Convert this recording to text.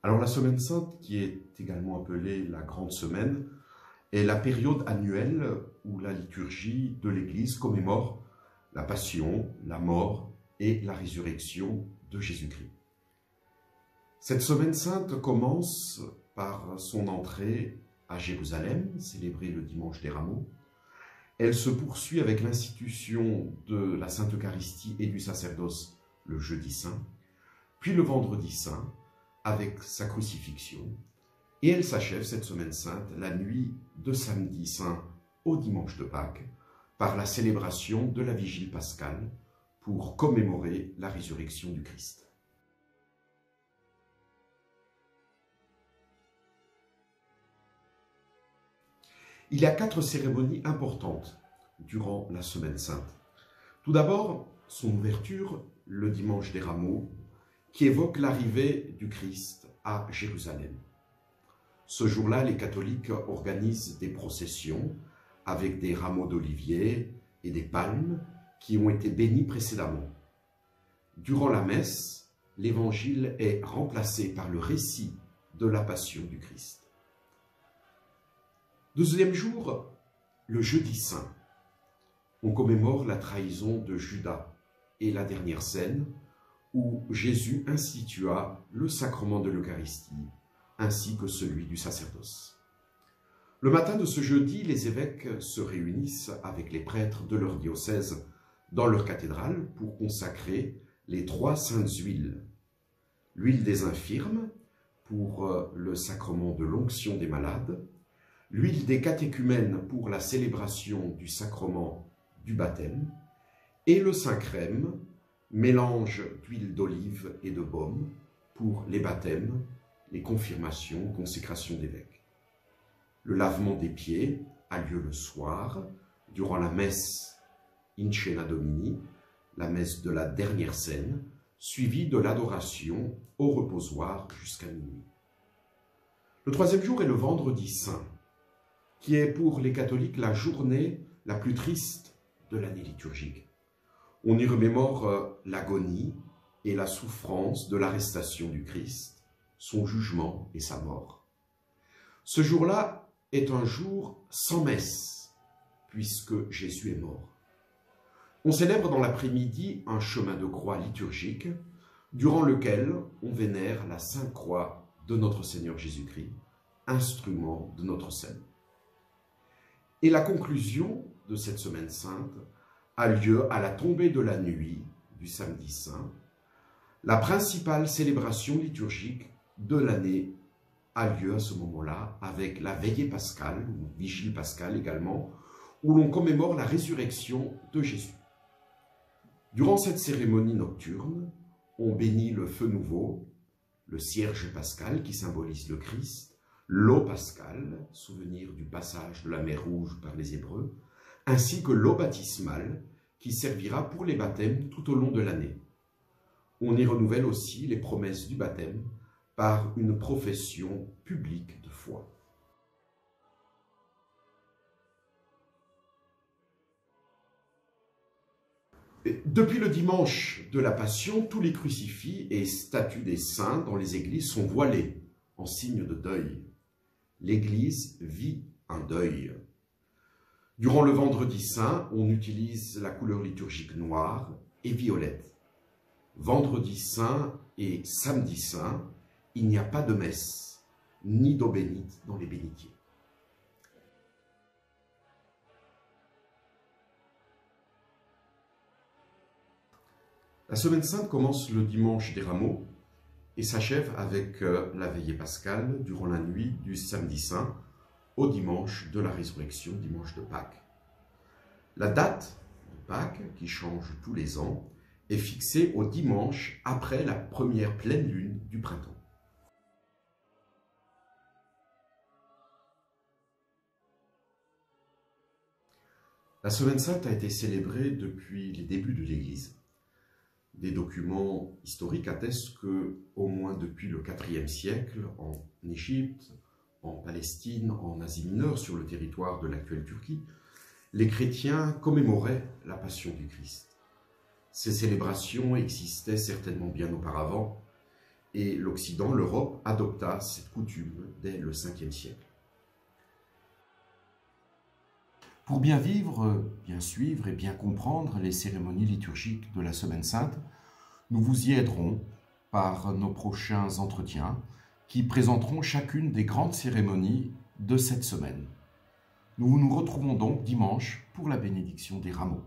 Alors la Semaine Sainte, qui est également appelée la Grande Semaine, est la période annuelle où la liturgie de l'Église commémore la Passion, la mort et la résurrection de Jésus-Christ. Cette Semaine Sainte commence par son entrée à Jérusalem, célébrée le dimanche des Rameaux. Elle se poursuit avec l'institution de la Sainte Eucharistie et du sacerdoce le jeudi saint, puis le vendredi saint avec sa crucifixion, et elle s'achève cette Semaine Sainte la nuit de samedi saint au dimanche de Pâques par la célébration de la Vigile pascale pour commémorer la résurrection du Christ. Il y a 4 cérémonies importantes durant la Semaine Sainte. Tout d'abord, son ouverture, le dimanche des Rameaux, qui évoque l'arrivée du Christ à Jérusalem. Ce jour-là, les catholiques organisent des processions avec des rameaux d'olivier et des palmes qui ont été bénis précédemment. Durant la messe, l'évangile est remplacé par le récit de la passion du Christ. Deuxième jour, le jeudi saint, on commémore la trahison de Judas et la dernière scène où Jésus institua le sacrement de l'Eucharistie ainsi que celui du sacerdoce. Le matin de ce jeudi, les évêques se réunissent avec les prêtres de leur diocèse dans leur cathédrale pour consacrer les 3 saintes huiles. L'huile des infirmes pour le sacrement de l'onction des malades, l'huile des catéchumènes pour la célébration du sacrement du baptême, et le Saint-Crème, mélange d'huile d'olive et de baume pour les baptêmes, les confirmations, consécrations d'évêques. Le lavement des pieds a lieu le soir, durant la messe In Cena Domini, la messe de la dernière scène, suivie de l'adoration au reposoir jusqu'à minuit. Le 3e jour est le vendredi saint, qui est pour les catholiques la journée la plus triste de l'année liturgique. On y remémore l'agonie et la souffrance de l'arrestation du Christ, son jugement et sa mort. Ce jour-là est un jour sans messe, puisque Jésus est mort. On célèbre dans l'après-midi un chemin de croix liturgique, durant lequel on vénère la Sainte Croix de notre Seigneur Jésus-Christ, instrument de notre salut. Et la conclusion de cette Semaine Sainte a lieu à la tombée de la nuit du samedi saint. La principale célébration liturgique de l'année a lieu à ce moment-là avec la veillée pascale, ou vigile pascale également, où l'on commémore la résurrection de Jésus. Durant cette cérémonie nocturne, on bénit le feu nouveau, le cierge pascal qui symbolise le Christ, l'eau pascale, souvenir du passage de la mer Rouge par les Hébreux, ainsi que l'eau baptismale qui servira pour les baptêmes tout au long de l'année. On y renouvelle aussi les promesses du baptême par une profession publique de foi. Depuis le dimanche de la Passion, tous les crucifix et statues des saints dans les églises sont voilés en signe de deuil. L'Église vit un deuil. Durant le vendredi saint, on utilise la couleur liturgique noire et violette. Vendredi saint et samedi saint, il n'y a pas de messe, ni d'eau bénite dans les bénitiers. La Semaine Sainte commence le dimanche des Rameaux et s'achève avec la veillée pascale durant la nuit du samedi saint au dimanche de la résurrection, dimanche de Pâques. La date de Pâques, qui change tous les ans, est fixée au dimanche après la première pleine lune du printemps. La Semaine Sainte a été célébrée depuis les débuts de l'Église. Des documents historiques attestent que, au moins depuis le IVe siècle, en Égypte, en Palestine, en Asie mineure, sur le territoire de l'actuelle Turquie, les chrétiens commémoraient la Passion du Christ. Ces célébrations existaient certainement bien auparavant, Et l'Occident, l'Europe, adopta cette coutume dès le 5e siècle. Pour bien vivre, bien suivre et bien comprendre les cérémonies liturgiques de la Semaine Sainte, nous vous y aiderons par nos prochains entretiens qui présenteront chacune des grandes cérémonies de cette semaine. Nous nous retrouvons donc dimanche pour la bénédiction des rameaux.